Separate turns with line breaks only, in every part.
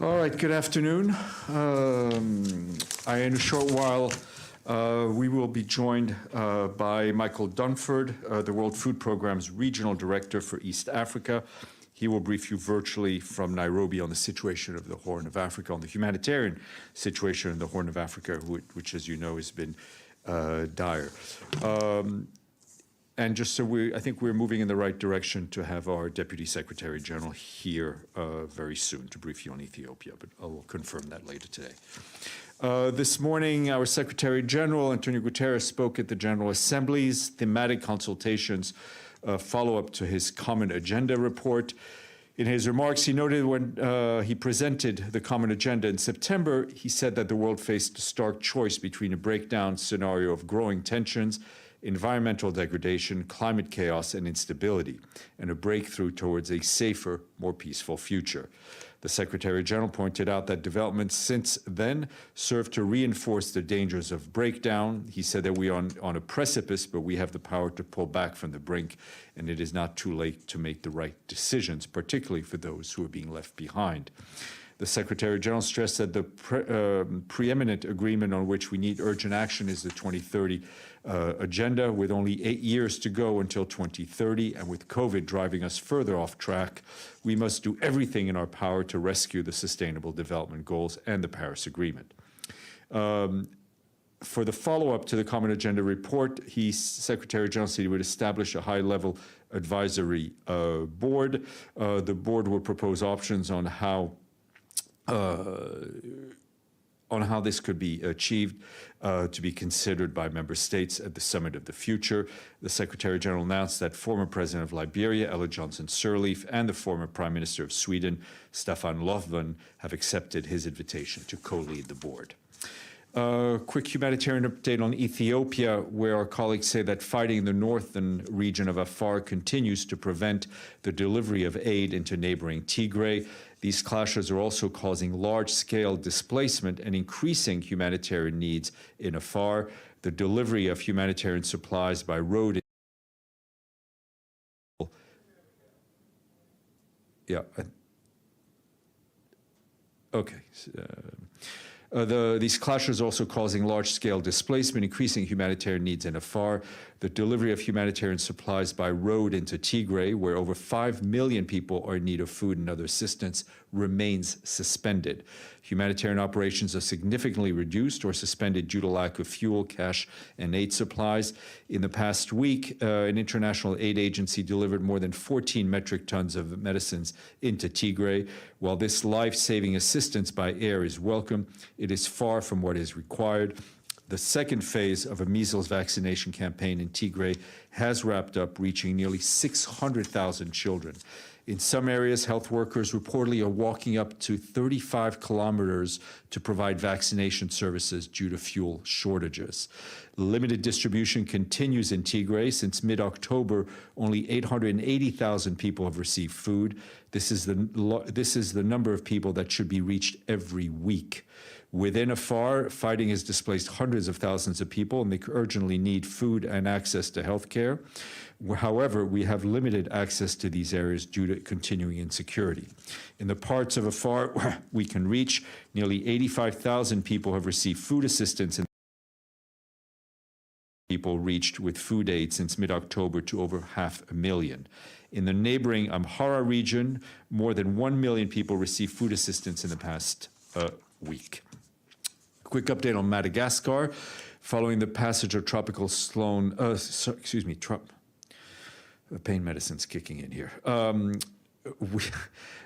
All right, good afternoon. In a short while, we will be joined by Michael Dunford, the World Food Programme's Regional Director for East Africa. He will brief you virtually from Nairobi on the situation of the Horn of Africa, on the humanitarian situation in the Horn of Africa, which, as you know, has been dire. And just so I think we're moving in the right direction to have our Deputy Secretary General here very soon to brief you on Ethiopia, but I will confirm that later today. This morning, our Secretary General, Antonio Guterres, spoke at the General Assembly's Thematic Consultations follow-up to his Common Agenda report. In his remarks, he noted when he presented the Common Agenda in September, he said that the world faced a stark choice between a breakdown scenario of growing tensions, environmental degradation, climate chaos, and instability, and a breakthrough towards a safer, more peaceful future. The Secretary General pointed out that developments since then serve to reinforce the dangers of breakdown. He said that we are on a precipice, but we have the power to pull back from the brink, and it is not too late to make the right decisions, particularly for those who are being left behind. The Secretary General stressed that the preeminent agreement on which we need urgent action is the 2030 agenda, with only 8 years to go until 2030, and with COVID driving us further off track, we must do everything in our power to rescue the Sustainable Development Goals and the Paris Agreement. For the follow-up to the Common Agenda report, Secretary General said he would establish a high-level advisory board. The board will propose options on how this could be achieved to be considered by member states at the Summit of the Future. The Secretary General announced that former President of Liberia, Ella Johnson Sirleaf, and the former Prime Minister of Sweden, Stefan Löfven, have accepted his invitation to co-lead the board. Quick humanitarian update on Ethiopia, where our colleagues say that fighting in the northern region of Afar continues to prevent the delivery of aid into neighboring Tigray. These clashes are also causing large-scale displacement and increasing humanitarian needs in Afar. The delivery of humanitarian supplies by road. Yeah. Okay. These clashes are also causing large-scale displacement, increasing humanitarian needs in Afar. The delivery of humanitarian supplies by road into Tigray, where over 5 million people are in need of food and other assistance, remains suspended. Humanitarian operations are significantly reduced or suspended due to lack of fuel, cash, and aid supplies. In the past week, an international aid agency delivered more than 14 metric tons of medicines into Tigray. While this life-saving assistance by air is welcome, it is far from what is required. The second phase of a measles vaccination campaign in Tigray has wrapped up, reaching nearly 600,000 children. In some areas, health workers reportedly are walking up to 35 kilometers to provide vaccination services due to fuel shortages. Limited distribution continues in Tigray. Since mid-October, only 880,000 people have received food. This is the number of people that should be reached every week. Within Afar, fighting has displaced hundreds of thousands of people, and they urgently need food and access to health care. However, we have limited access to these areas due to continuing insecurity. In the parts of Afar we can reach, nearly 85,000 people have received food assistance, and people reached with food aid since mid-October to over 500,000. In the neighboring Amhara region, more than 1 million people received food assistance in the past week. Quick update on Madagascar. Following the passage of tropical pain medicine's kicking in here.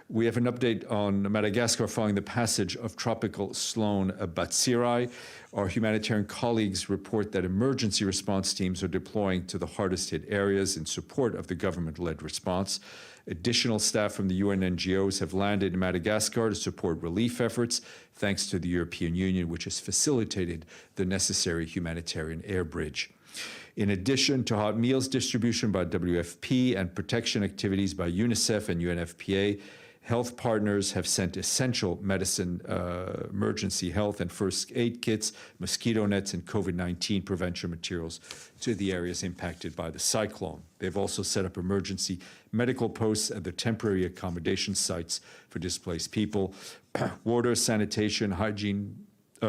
We have an update on Madagascar following the passage of tropical Cyclone Batsirai. Our humanitarian colleagues report that emergency response teams are deploying to the hardest hit areas in support of the government-led response. Additional staff from the UN NGOs have landed in Madagascar to support relief efforts, thanks to the European Union, which has facilitated the necessary humanitarian air bridge. In addition to hot meals distribution by WFP and protection activities by UNICEF and UNFPA, Health partners have sent essential medicine, emergency health and first aid kits, mosquito nets, and COVID-19 prevention materials to the areas impacted by the cyclone. They've also set up emergency medical posts at the temporary accommodation sites for displaced people. Water, sanitation, hygiene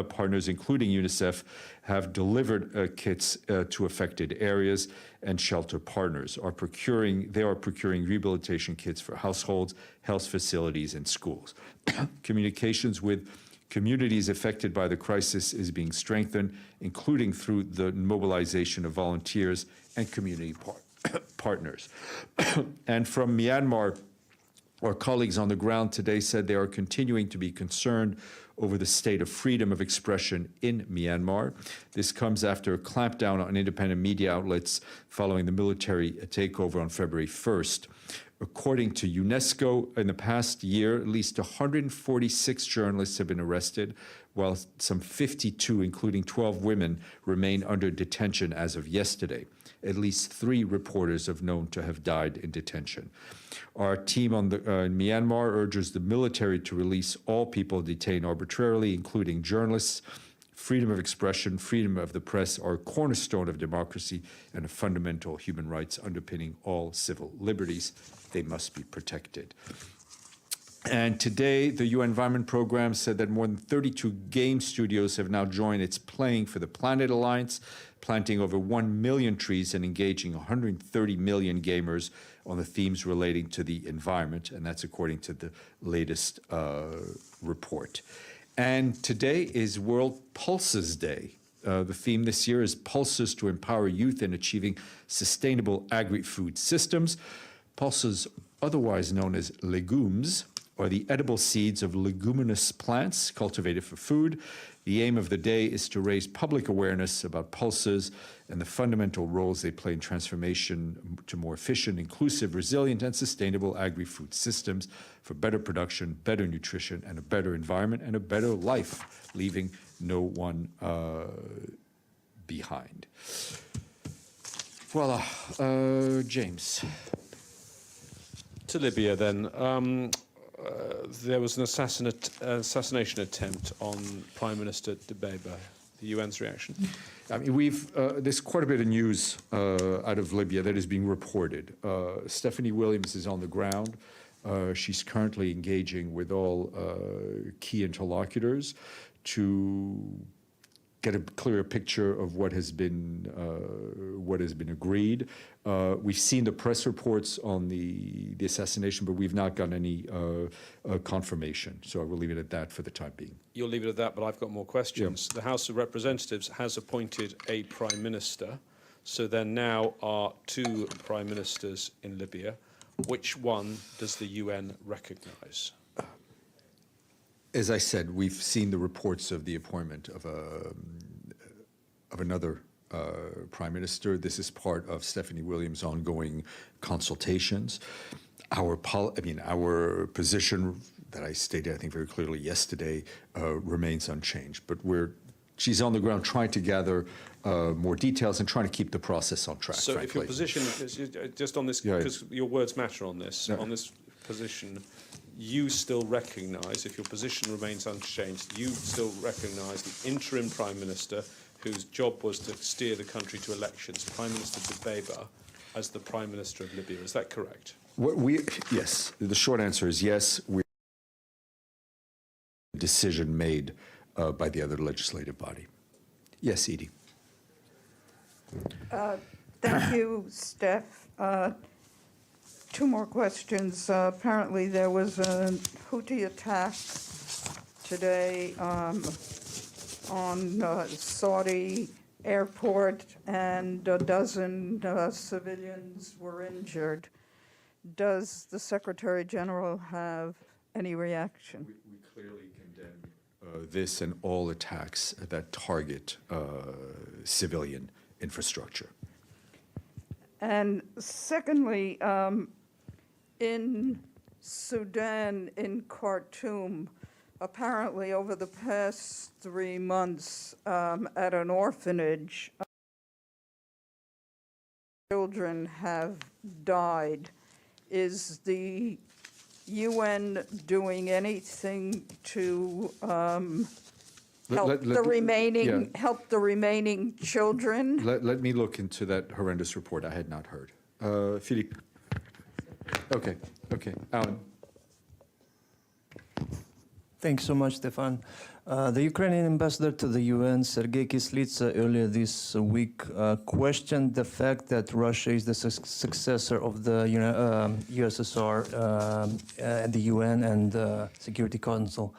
partners, including UNICEF, have delivered kits to affected areas, and shelter partners are procuring rehabilitation kits for households, health facilities, and schools. Communications with communities affected by the crisis is being strengthened, including through the mobilization of volunteers and community partners. And from Myanmar, our colleagues on the ground today said they are continuing to be concerned over the state of freedom of expression in Myanmar. This comes after a clampdown on independent media outlets following the military takeover on February 1st. According to UNESCO, in the past year, at least 146 journalists have been arrested, while some 52, including 12 women, remain under detention as of yesterday. At least 3 reporters are known to have died in detention. Our team in Myanmar urges the military to release all people detained arbitrarily, including journalists. Freedom of expression, freedom of the press are a cornerstone of democracy and a fundamental human rights underpinning all civil liberties. They must be protected. And today, the UN Environment Programme said that more than 32 game studios have now joined its Playing for the Planet Alliance, planting over 1 million trees and engaging 130 million gamers on the themes relating to the environment, and that's according to the latest report. And today is World Pulses Day. The theme this year is Pulses to Empower Youth in Achieving Sustainable Agri-Food Systems. Pulses, otherwise known as legumes, are the edible seeds of leguminous plants cultivated for food. The aim of the day is to raise public awareness about pulses and the fundamental roles they play in transformation to more efficient, inclusive, resilient, and sustainable agri-food systems for better production, better nutrition, and a better environment, and a better life, leaving no one behind. Voila. James.
To Libya, then. There was an assassination attempt on Prime Minister Dbeibeh. The UN's reaction?
I mean, there's quite a bit of news out of Libya that is being reported. Stéphane Williams is on the ground. She's currently engaging with all key interlocutors to get a clearer picture of what has been agreed. We've seen the press reports on the assassination, but we've not gotten any confirmation. So I will leave it at that for the time being.
You'll leave it at that, but I've got more questions. Yeah. The House of Representatives has appointed a prime minister. So there now are 2 prime ministers in Libya. Which one does the UN recognise?
As I said, we've seen the reports of the appointment of another prime minister. This is part of Stéphane Williams' ongoing consultations. Our position that I stated, I think, very clearly yesterday remains unchanged. But she's on the ground trying to gather more details and trying to keep the process on track.
So,
frankly.
If your position is just on this, because your words matter on this, on this position. You still recognise, if your position remains unchanged, you still recognise the interim Prime Minister, whose job was to steer the country to elections, Prime Minister Dbeibeh, as the Prime Minister of Libya. Is that correct?
Yes. The short answer is yes. Decision made by the other legislative body. Yes, Edie.
Thank you, Steph. 2 more questions. Apparently there was a Houthi attack today on Saudi airport, and a dozen civilians were injured. Does the Secretary General have any reaction?
We clearly condemn this and all attacks that target civilian infrastructure.
And secondly, in Sudan, in Khartoum, apparently over the past 3 months at an orphanage, children have died. Is the UN doing anything to help
Let-
the remaining
yeah.
help the remaining children?
Let me look into that horrendous report. I had not heard. Philippe. Okay. Alan.
Thanks so much, Stéphane. The Ukrainian ambassador to the UN, Sergei Kislitsa, earlier this week questioned the fact that Russia is the successor of the USSR at the UN and Security Council,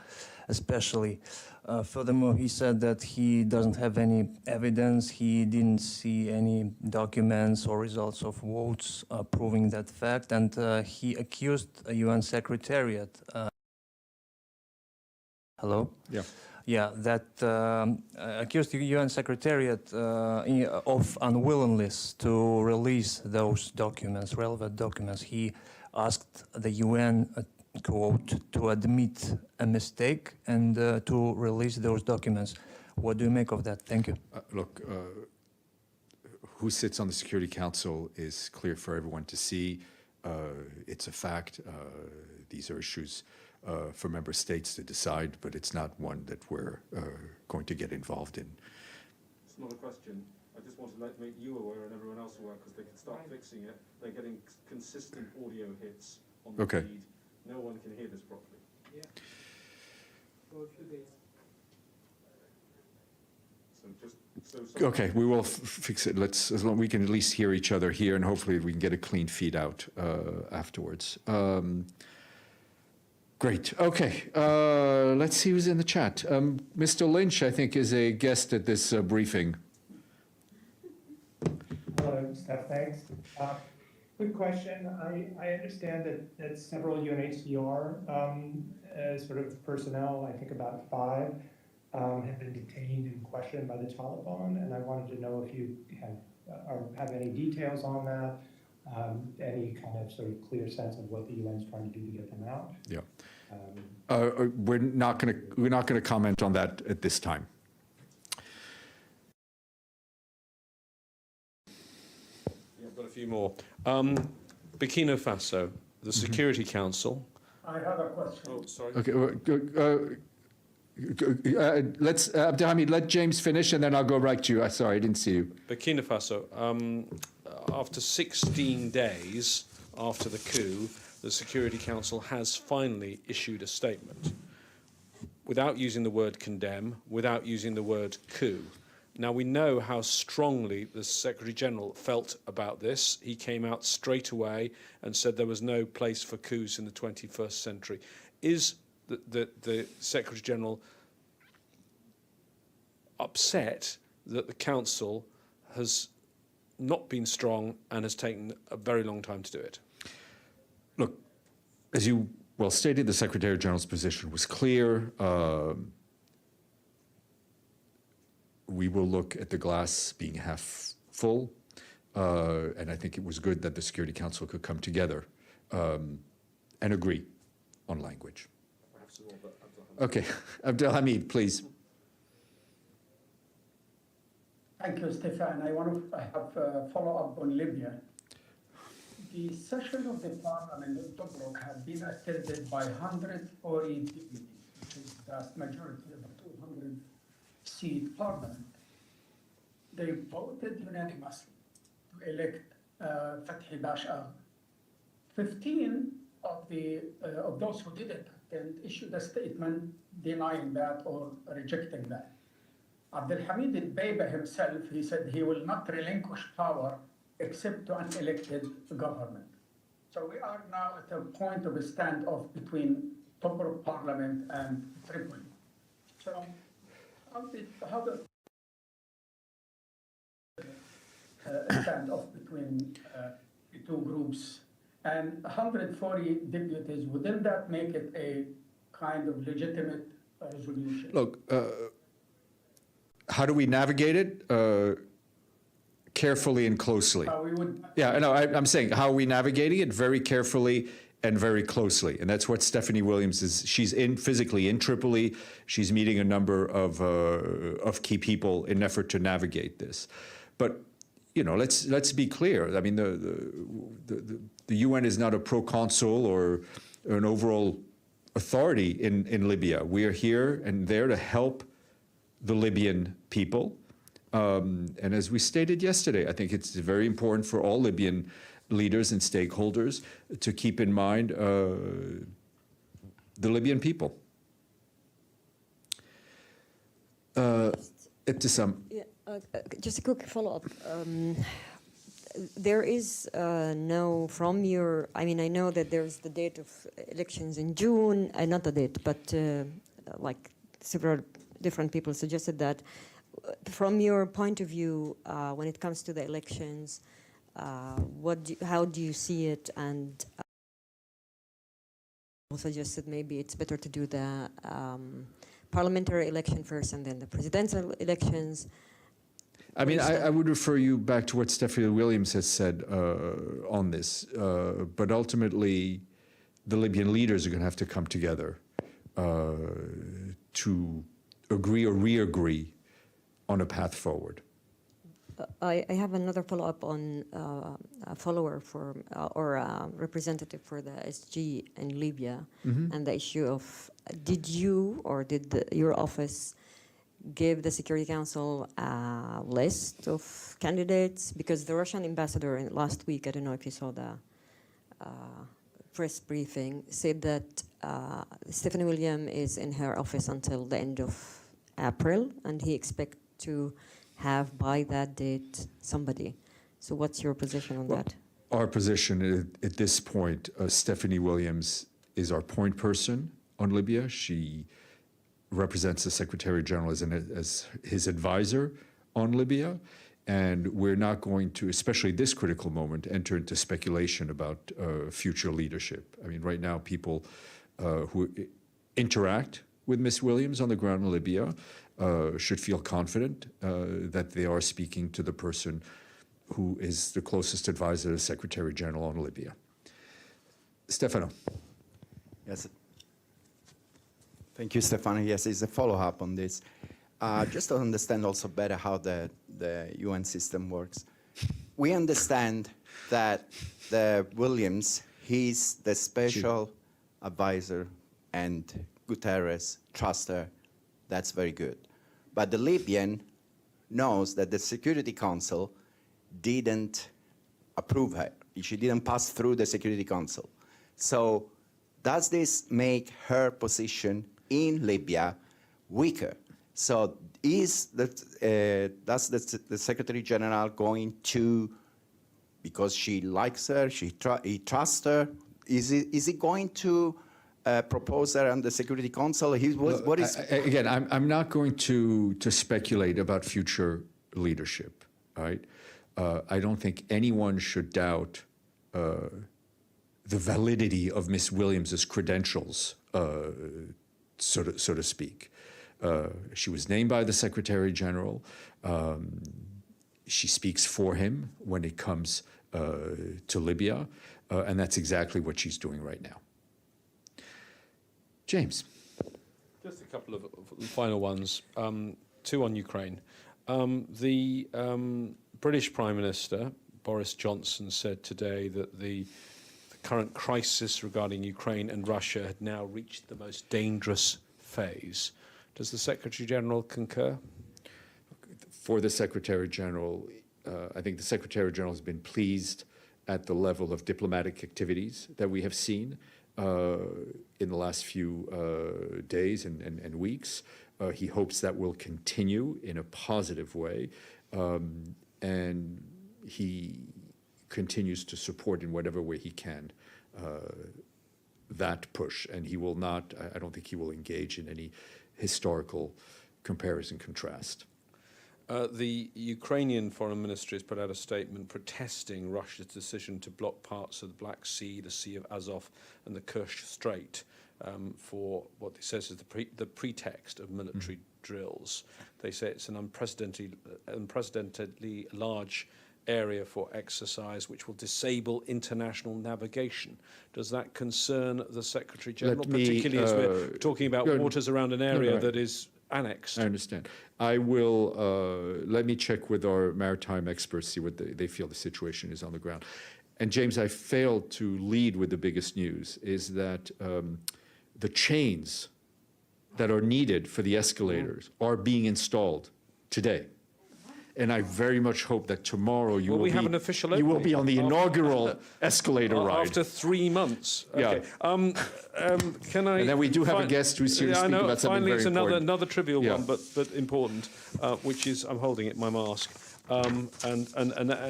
especially. Furthermore, he said that he doesn't have any evidence. He didn't see any documents or results of votes proving that fact, and he accused a UN Secretariat. Hello?
Yeah.
Yeah, that accused the UN Secretariat of unwillingness to release those documents, relevant documents. He asked the UN, quote, to admit a mistake and to release those documents. What do you make of that? Thank you.
Look, who sits on the Security Council is clear for everyone to see. It's a fact. These are issues for member states to decide, but it's not one that we're going to get involved in.
It's not a question. I just want to make you aware and everyone else aware because they can start fixing it. They're getting consistent audio hits on the feed. No one can hear this properly.
Yeah. For a few days.
Okay, we will fix it. As long we can at least hear each other here, and hopefully we can get a clean feed out afterwards. Great. Okay. Let's see who's in the chat. Mr. Lynch, I think, is a guest at this briefing.
Hello, Steph. Thanks. Quick question. I understand that several UNHCR sort of personnel, I think about 5, have been detained and questioned by the Taliban, and I wanted to know if you have any details on that, any kind of sort of clear sense of what the UN is trying to do to get them out.
Yeah. We're not going to comment on that at this time.
Yeah, I've got a few more. Burkina Faso, the Security Council.
I have a question.
Oh, sorry.
Okay. Let's Abdelhamid, let James finish, and then I'll go right to you. Sorry, I didn't see you.
Burkina Faso. After 16 days after the coup, the Security Council has finally issued a statement without using the word condemn, without using the word coup. Now, we know how strongly the Secretary-General felt about this. He came out straight away and said there was no place for coups in the 21st century. Is the Secretary-General upset that the Council has not been strong and has taken a very long time to do it?
Look, as you well stated, the Secretary General's position was clear. We will look at the glass being half full, and I think it was good that the Security Council could come together and agree on language. Okay, Abdelhamid, please.
Thank you, Stéphane. I have a follow-up on Libya. The session of the parliament in Tobruk has been attended by 140 deputies, which is the vast majority of the 200-seat parliament. They voted unanimously to elect Fathi Bashar. 15 of those who didn't attend issued a statement denying that or rejecting that. Abdelhamid al-Beiba himself, he said he will not relinquish power except to unelected government. So we are now at a point of a standoff between Tobruk Parliament and Tripoli. So how the standoff between the two groups and 140 deputies, wouldn't that make it a kind of legitimate resolution?
Look, how do we navigate it? Carefully and closely. Yeah, no, I'm saying how are we navigating it? Very carefully and very closely. And that's what Stephanie Williams is. She's physically in Tripoli. She's meeting a number of key people in an effort to navigate this. But, you know, let's be clear. I mean, the UN is not a proconsul or an overall authority in Libya. We are here and there to help the Libyan people. And as we stated yesterday, I think it's very important for all Libyan leaders and stakeholders to keep in mind the Libyan people. Ibtisam.
Yeah, just a quick follow-up. There is no, from your, I mean, I know that there's the date of elections in June, not the date, but like several different people suggested that. From your point of view, when it comes to the elections, how do you see it? And suggested maybe it's better to do the parliamentary election first and then the presidential elections.
I mean, I would refer you back to what Stéphane Williams has said on this, but ultimately the Libyan leaders are going to have to come together to agree or re-agree on a path forward.
I have another follow-up on a follower for, or a representative for the SG in Libya, and the issue of, did you or did your office give the Security Council a list of candidates? Because the Russian ambassador last week, I don't know if you saw the press briefing, said that Stéphane Williams is in her office until the end of April, and he expects to have by that date somebody. So what's your position on that?
Our position at this point, Stéphane Williams is our point person on Libya. She represents the Secretary General as his advisor on Libya. And we're not going to, especially this critical moment, enter into speculation about future leadership. I mean, right now, people who interact with Ms. Williams on the ground in Libya should feel confident that they are speaking to the person who is the closest advisor to the Secretary General on Libya. Stefano.
Yes. Thank you, Stéphane. Yes, it's a follow-up on this. Just to understand also better how the UN system works. We understand that the Williams, he's the special advisor and Guterres trusts her. That's very good. But the Libyan knows that the Security Council didn't approve her. She didn't pass through the Security Council. So does this make her position in Libya weaker? So is does the Secretary General going to, because she likes her, he trusts her, is he going to propose her on the Security Council?
Again, I'm not going to speculate about future leadership, right? I don't think anyone should doubt the validity of Ms. Williams's credentials, so to speak. She was named by the Secretary General. She speaks for him when it comes to Libya, and that's exactly what she's doing right now. James.
Just a couple of final ones, two on Ukraine. The British Prime Minister, Boris Johnson, said today that the current crisis regarding Ukraine and Russia had now reached the most dangerous phase. Does the Secretary General concur?
For the Secretary General, I think the Secretary General has been pleased at the level of diplomatic activities that we have seen in the last few days and weeks. He hopes that will continue in a positive way, and he continues to support in whatever way he can that push, and he will not, I don't think he will engage in any historical comparison contrast.
The Ukrainian Foreign Ministry has put out a statement protesting Russia's decision to block parts of the Black Sea, the Sea of Azov, and the Kerch Strait for what it says is the pretext of military drills. They say it's an unprecedentedly large area for exercise which will disable international navigation. Does that concern the Secretary General, particularly as we're talking about waters around an area that is annexed?
I understand. I will, let me check with our maritime experts, see what they feel the situation is on the ground. and James, I failed to lead with the biggest news, is that the chains that are needed for the escalators are being installed today. And I very much hope that tomorrow you will
have an official
you will
opening
be on the inaugural escalator ride.
After 3 months. Okay.
Yeah.
Can I?
And then we do have a guest who's here to speak about something
finally,
very
it's
important.
another trivial
Yeah.
one, but important, which is I'm holding it, my mask. And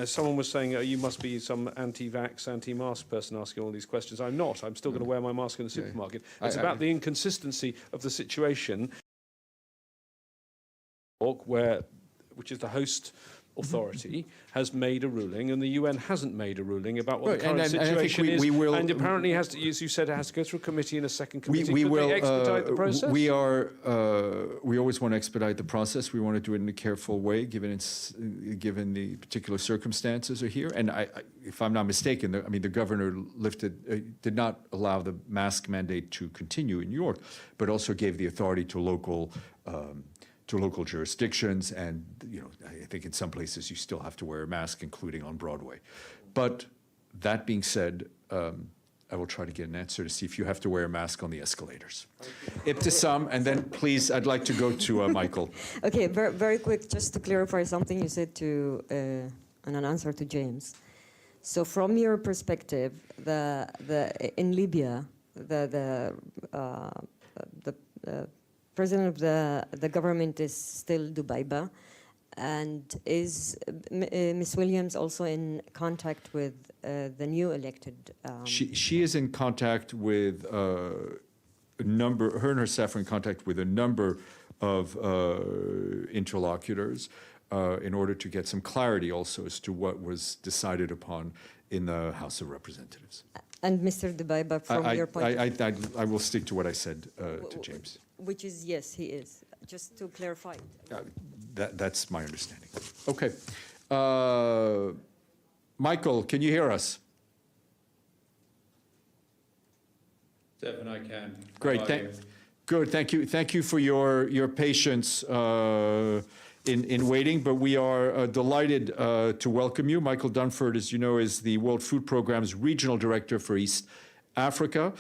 someone was saying you must be some anti-vax, anti-mask person asking all these questions. I'm not. I'm still going to wear my mask in the supermarket. It's about the inconsistency of the situation, which is the host authority, has made a ruling, and the UN hasn't made a ruling about what the current situation is. And apparently, has to, as you said, it has to go through a committee and a second committee.
We will
expedite the process.
We always want to expedite the process. We want to do it in a careful way, given the particular circumstances are here. And if I'm not mistaken, the governor did not allow the mask mandate to continue in New York, but also gave the authority to local jurisdictions, and I think in some places you still have to wear a mask, including on Broadway. But that being said, I will try to get an answer to see if you have to wear a mask on the escalators. Ibtisam, and then please, I'd like to go to Michael.
Okay, very, very quick, just to clarify something you said in an answer to James. So from your perspective, in Libya, the president of the government is still Dubaiba, and is Ms. Williams also in contact with the new elected?
She is in contact with her and her staff are in contact with a number of interlocutors in order to get some clarity also as to what was decided upon in the House of Representatives.
And Mr. Dubaiba, from your point of view?
I will stick to what I said to James.
Which is, yes, he is. Just to clarify.
That's my understanding. Okay. Michael, can you hear us?
Stéphane, I can.
Great. Good. Thank you. Thank you for your patience in waiting. But we are delighted to welcome you. Michael Dunford, as you know, is the World Food Programme's Regional Director for East Africa.